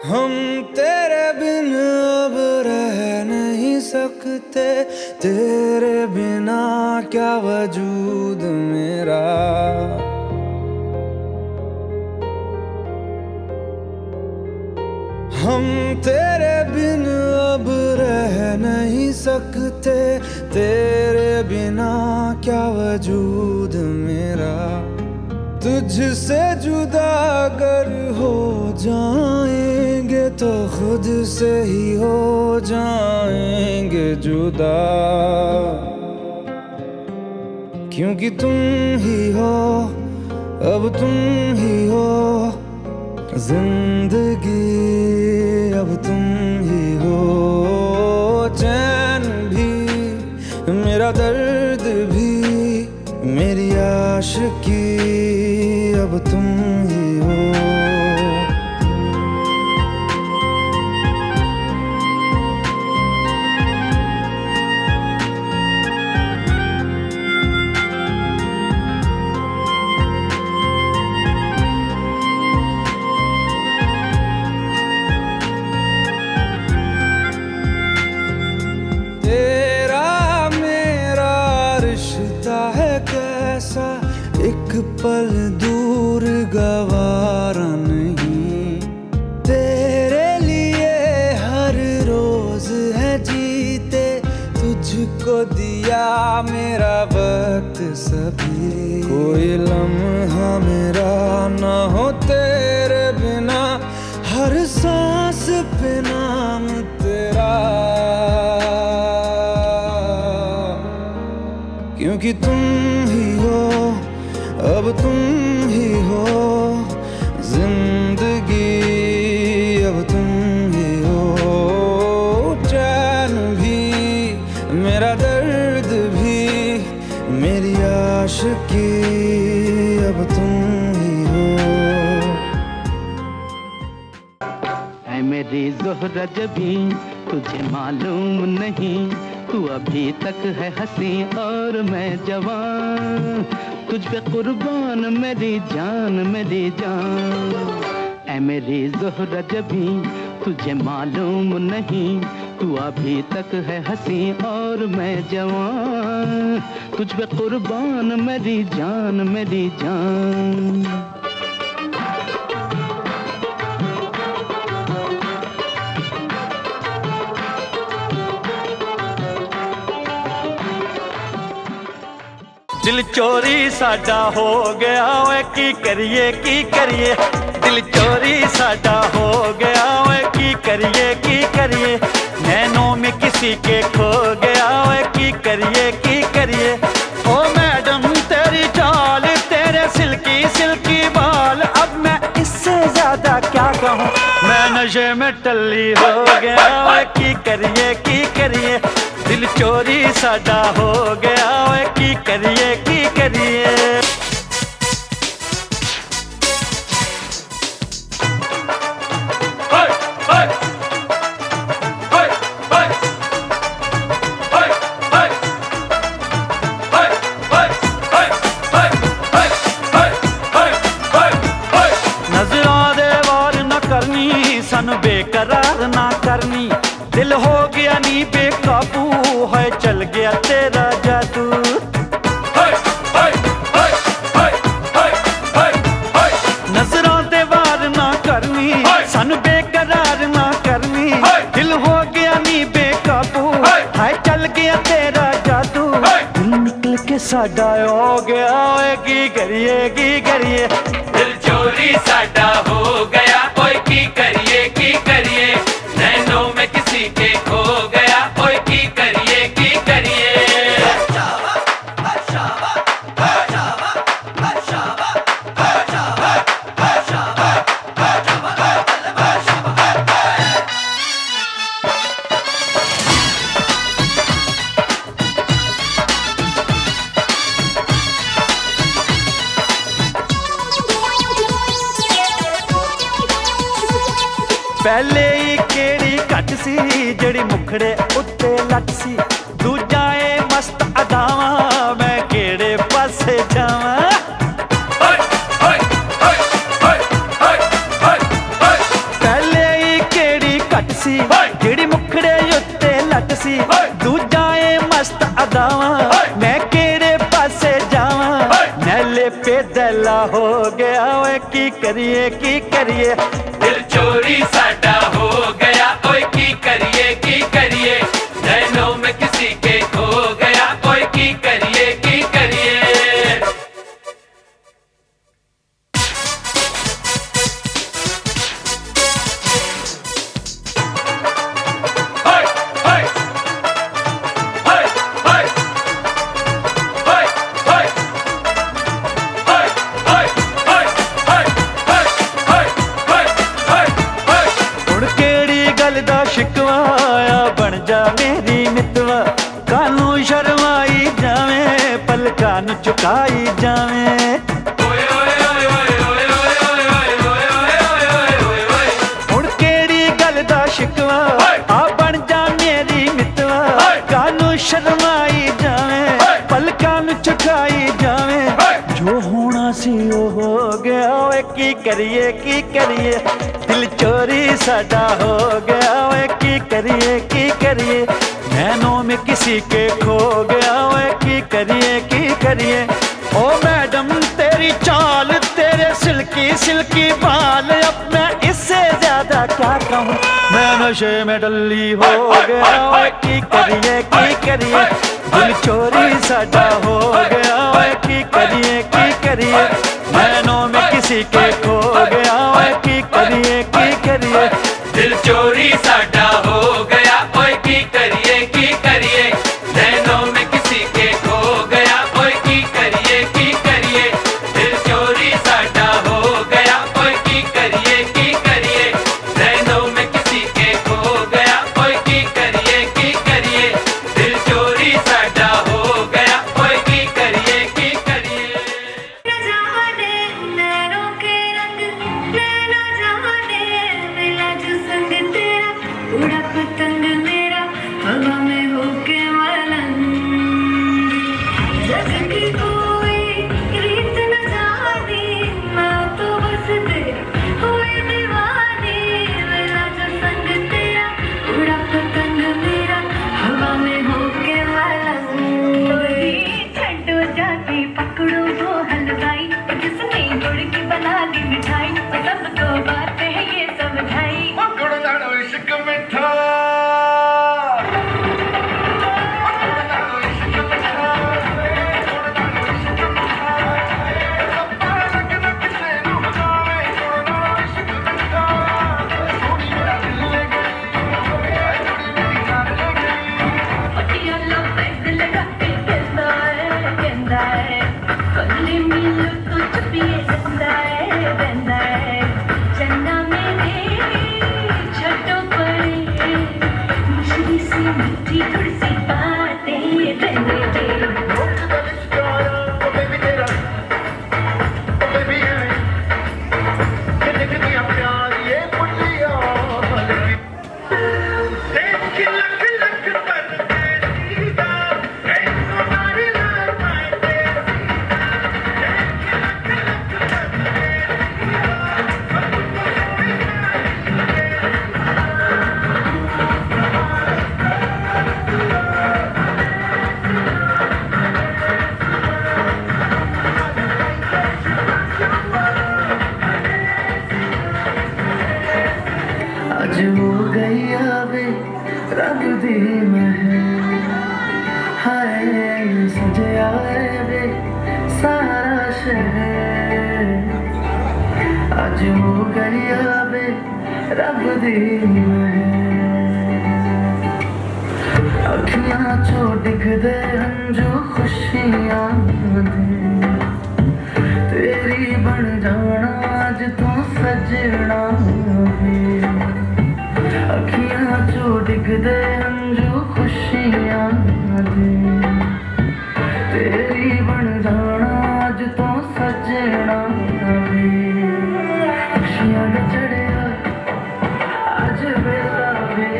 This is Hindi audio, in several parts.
हम तेरे बिन अब रह नहीं सकते, तेरे बिना क्या वजूद मेरा। हम तेरे बिन अब रह नहीं सकते, तेरे बिना क्या वजूद मेरा। तुझसे जुदा अगर हो जाएंगे तो खुद से ही हो जाएंगे जुदा, क्योंकि तुम ही हो, अब तुम ही हो जिंदगी, अब तुम ही हो। चैन भी मेरा दर्द भी मेरी आशिकी, अब तुम ही हो। एक पल दूर गवारा नहीं, तेरे लिए हर रोज है जीते, तुझको दिया मेरा वक्त सभी। कोई लम्हा मेरा ना हो तेरे बिना, हर सांस पे नाम तेरा, क्योंकि तुम ही हो, अब तुम ही हो जिंदगी, अब तुम ही हो। चैन भी मेरा दर्द भी मेरी आशिकी, अब तुम ही हो। ऐ मेरी ज़ोहरा जबी तुझे मालूम नहीं, तू अभी तक है हंसी और मैं जवान, तुझ पे कुर्बान मेरी जान मेरी जान। ऐ मेरी ज़ोहरा जबी तुझे मालूम नहीं, तू अभी तक है हंसी और मैं जवान, तुझ पे कुर्बान मेरी जान मेरी जान। दिल चोरी साडा हो गया ओए की करिए की करिए, दिल चोरी साडा हो गया ओए की करिए, नैनों में किसी के खो गया ओए की करिए। ओ मैडम तेरी चाल तेरे सिल्की सिल्की बाल, अब मैं इससे ज्यादा क्या कहूँ, मैं नशे में टल्ली हो गया ओए की करिए, दिल चोरी साडा हो गया ओए की करिए। नजरां दे वार ना करनी, सन बेकरार ना करनी, दिल हो गया नी बेकाबू, है चल गया तेरा जादू। नजरां दे वार ना करनी, सन बेकरार ना करनी, दिल हो गया नी बेकाबू, है चल गया तेरा जादू। दिल निकल के साडा हो गया ओए की करिए, दिल चोरी साडा हो गया ओए की करिए, नैनों में किसी के खो गया ओए की करिए। पहले ही केड़ी घट सी जड़ी मुखड़े उत्ते लट सी, दूजा ए मस्त अदावा मैं केड़े पासे जावा। पहले ही दावा मैं केड़े पासे जावा नैले पे दला हो गया ओए की करिए दिल चोरी साडा हो गया ओए की करिए नैनों में किसी के खो गया ओए की करिए शिकवाया बन जा मेरी मितवा कानू शर्माई जावे पलकां नू चुकाई जावे हुण केड़ी गल दा शिकवा आ बन जा मेरी मितवा कानू शर्माई जावे पलकां नू चुकाई जावे जो होना सी ओ हो गया ओए की करिए दिल चोरी साडा हो गया ओए की करिए नैनों में किसी के खो गया ओए की करिए ओ मैडम तेरी चाल तेरे सिल्की बाल अब मैं इससे ज्यादा क्या कहूँ मैं नशे में डल्ली हो गया ओए की करिए दिल चोरी साडा हो गया ओए की करिए नैनों में किसी के खो गया ओए की करिए दिल चोरी साडा हो गया ओए की करिए नैनों में किसी के खो गया ओए की करिए दिल चोरी साडा हो गया ओए की करिए नैनों में किसी के खो गया ओए की करिए दिल चोरी साडा हो गया ओए की करिए उड़ा पतंग मेरा हवा में होके मलंग जग की कोई रीत न जानी मैं तो बस तेरी हुई दीवानी मेरा जो संग तेरा उड़ा पतंग मेरा हवा में होके मलंग छंटो जाती पकड़ो वो हलवाई जिसने गुड़ की बना दी मिठाई सबको बात है ये समझाई इश्क मिठा रंग दी महल हाय सजया वे सारा शहर अज हो गया वे रब दी महल अखियां चो डिगदे हंजू खुशियां दे तेरी बन जाना अज तू सजना अखियां चो डिगदे हंजू खुशियां दे तेरी बन जाना अज तो सजना खुशियां दा चढ़िया अज वेला वे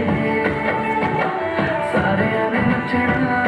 सारे ने नचना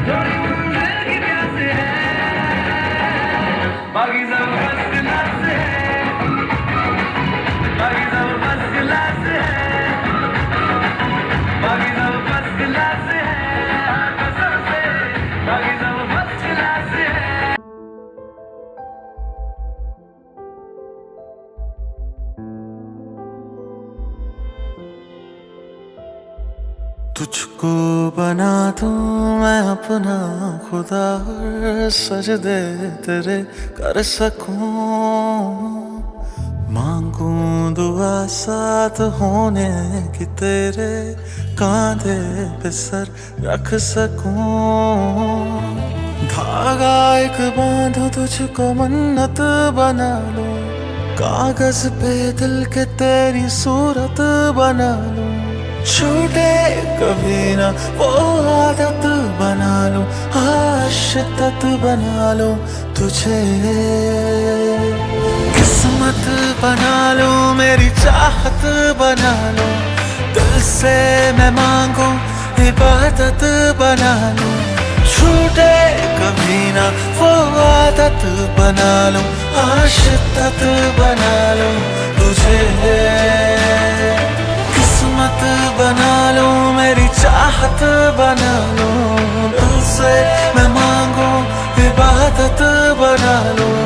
थोड़ी मंजिल की प्यास है, बाकी सब फर्स्ट क्लास है, बाकी सब फर्स्ट क्लास है, बाकी सब फर्स्ट क्लास है, हाँ कसम से बाकी सब फर्स्ट क्लास है। तुझको बना दूं मैं अपना खुदा, और सजदे तेरे कर सकूं। मांगूं दुआ साथ होने की, तेरे कांधे पे सर रख सकूं। धागा एक बांधो तुझको मन्नत बना लूं, कागज पे दिल के तेरी सूरत बना लूं। छूटे कभी ना वो आदत बना लूं, आशिकत बना लूं तुझे। किस्मत बना लूं, मेरी चाहत बना लूं, दिल से मैं मांगूं इबादत बना लूं। छूटे कभी ना वो आदत बना लूं, आशिकत बना लूं तुझे। किस्मत बना लूं, मेरी चाहत बना लूं, दिल से मैं मांगूं इबादत बना लूं।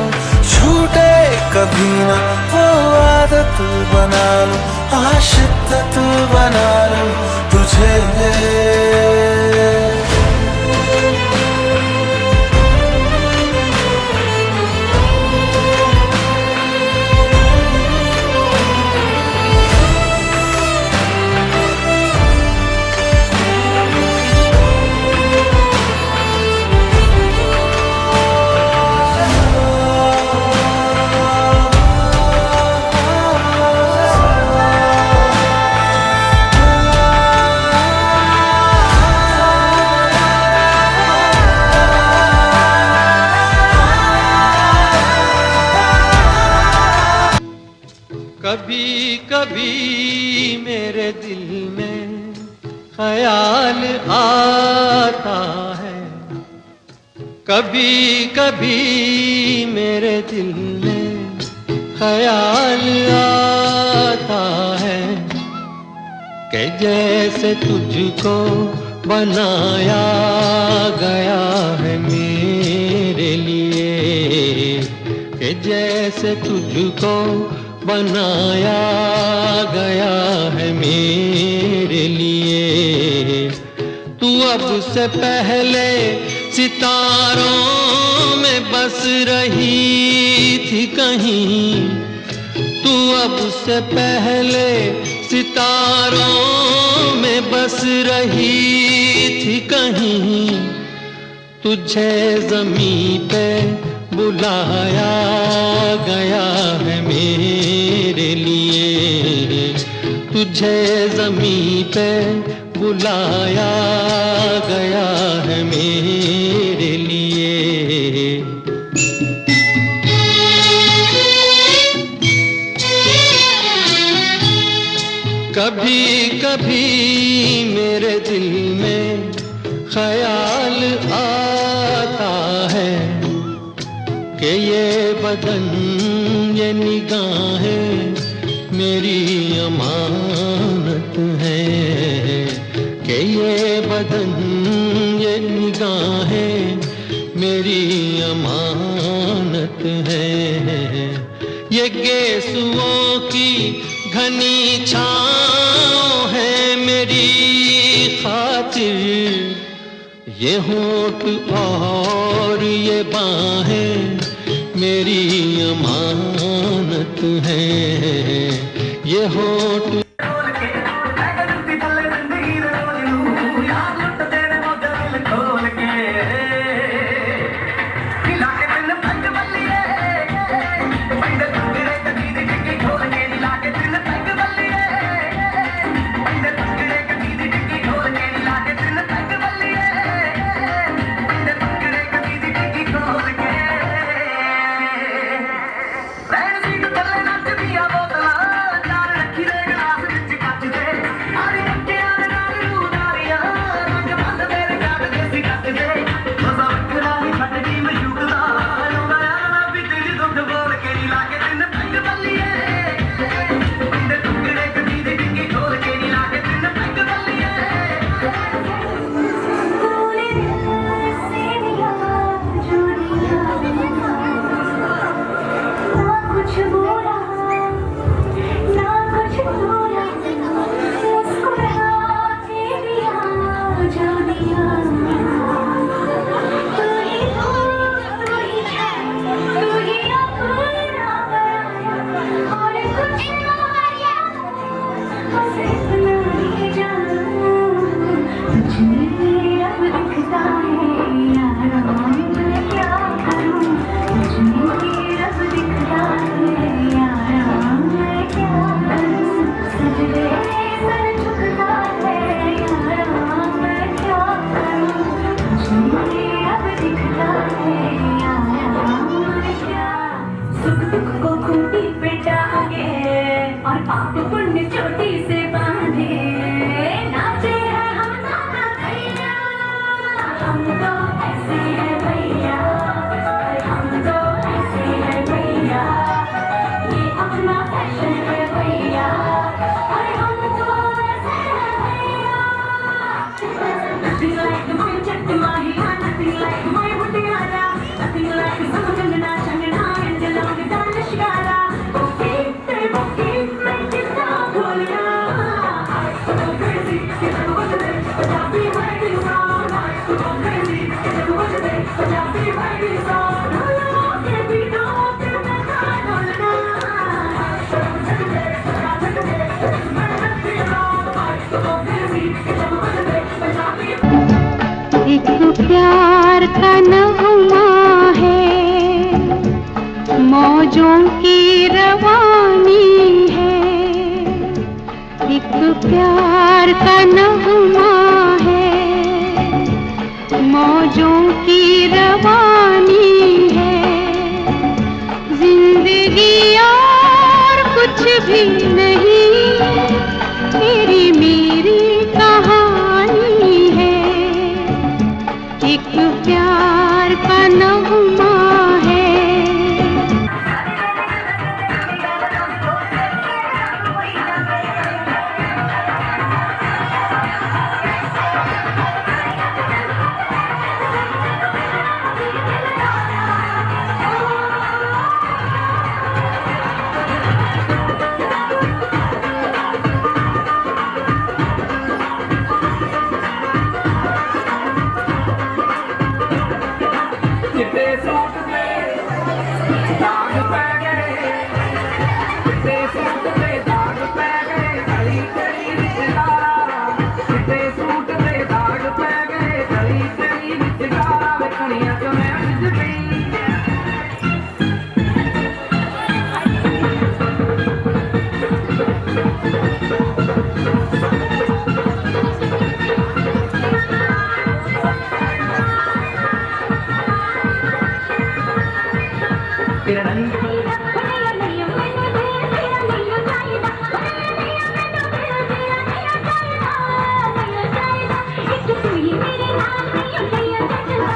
छूटे कभी ना वो आदत बना लूं, आशिकत बना लूं तुझे। कभी कभी मेरे दिल में ख्याल आता है, कभी कभी मेरे दिल में ख्याल आता है कि जैसे तुझको बनाया गया है मेरे लिए, कि जैसे तुझको बनाया गया है मेरे लिए। तू अब से पहले सितारों में बस रही थी कहीं, तू अब से पहले सितारों में बस रही थी कहीं। तुझे ज़मीं पे बुलाया गया है मेरे लिए, तुझे ज़मीं पे बुलाया गया है मेरे लिए। कभी कभी मेरे दिल में ख्याल आता है कि ये बदन ये निगाहें मेरी अमानत है, कि ये बदन ये निगाहें मेरी अमानत है। ये गेसुओं की घनी छाँव है मेरी खातिर, ये होठ और ये बाहें मेरी अमानत है। ये होठ पाप पुण्य चोटी से बांधे नाचे हैं हम नाना भैया हम तो ऐसे हैं भैया हम तो ऐसे हैं भैया ये अपना फैशन है भैया अरे हम तो ऐसे हैं भैया Nothing like my Chatti Mahiya, nothing like my Bhutiara, nothing like some Changana Changana and Jalam Danish Gara. Okay, make it stop, Bholia. Go crazy, get up over there, Punjabi fighting song. Go crazy, get up over there, Punjabi fighting song. Okay, we don't get the time on the night. Go crazy, get up over there, Punjabi एक प्यार का नगमा है मौजों की रवानी है एक प्यार का नगमा है मौजों की रवानी है जिंदगी और कुछ भी नहीं तेरी मेरी कहानी है एक प्यार का नगमा है चिट्टे सूट पे दाग पै गए चिट्टे सूट पे दाग पै गए गली गली विच गारा चिट्टे सूट पे दाग पै गए गली गली विच गारा वेखणियां च मैं विच पई तेरा रंग Thank you.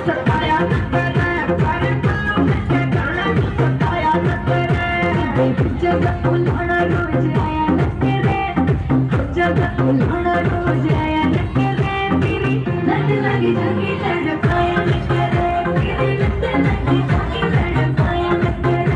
सताया न करे पर पाँव के गाना सताया न करे जब उल्हड़ा रोज आया न करे जब उल्हड़ा रोज आया न करे तेरी लत लगी जगी तड़पाया न करे तेरी लत लगी जगी तड़पाया न करे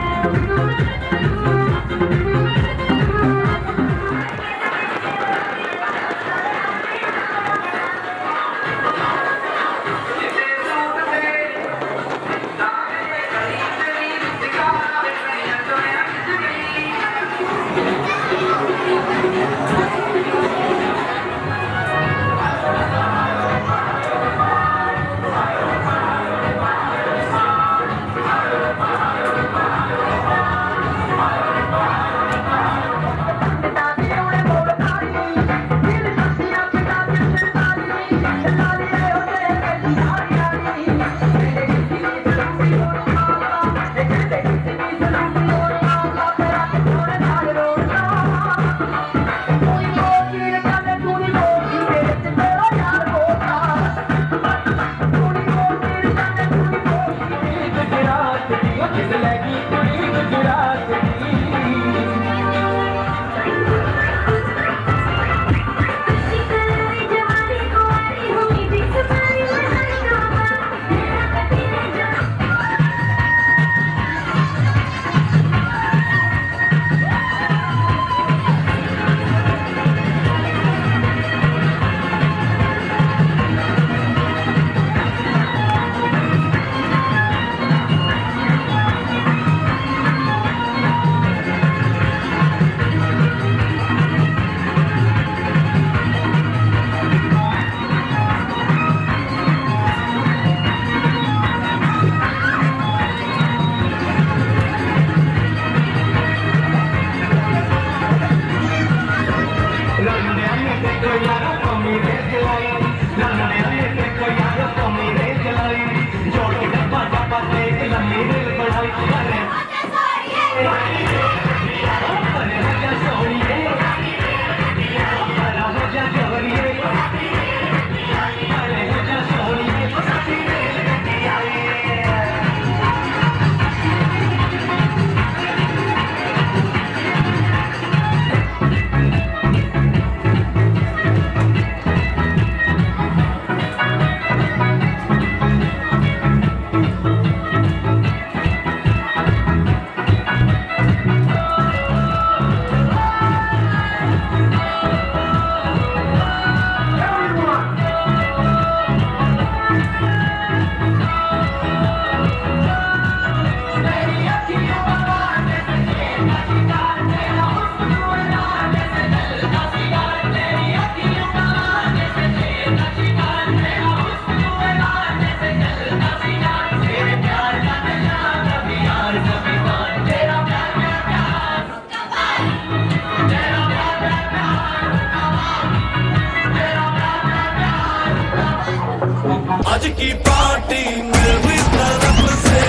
आज की पार्टी मेरी तरफ से,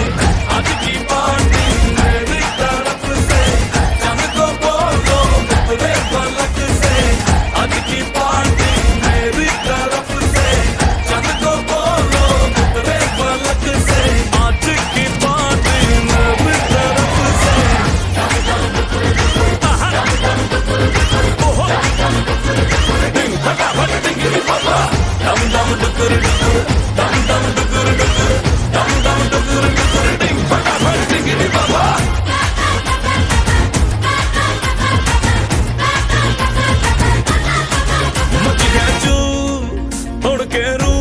आज की पार्टी मेरी तरफ से, चंद को बोलो उतरे पलक से। आज की पार्टी मेरी तरफ से, चंद को बोलो उतरे पलक से। आज की पार्टी मेरी तरफ से। फटाफट टिंगी पापा, दम दम डुकर डुकर, दम दम डुकर डुकर, दम दम डुकर डुकर, टिंग फटाफट टिंगी पापा। मच गया चूर उड़ के रू,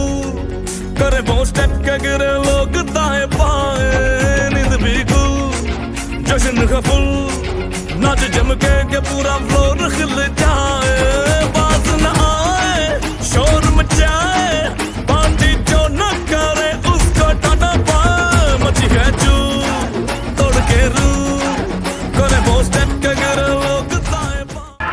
करे वो स्टेप के गिरे लोग दाएं बाएं। नींद भी गुल जश्न का फुल, नाच जम के पूरा फ्लोर खिल जाए। बात न आए शोर मचाए, पार्टी जो न करे उसको टाटा पाए। मची है चू तोड़ के रू, करे वो स्टेप के गिरे लोग दाएं बाएं।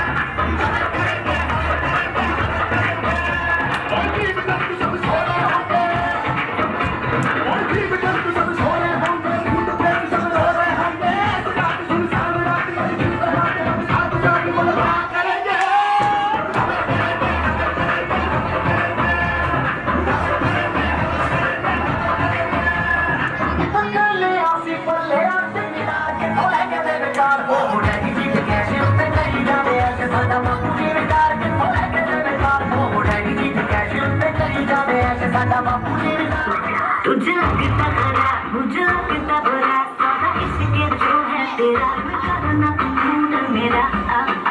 लगता खरा मुझे लगता बुरा सौदा इश्क जो है तेरा करना तू मेरा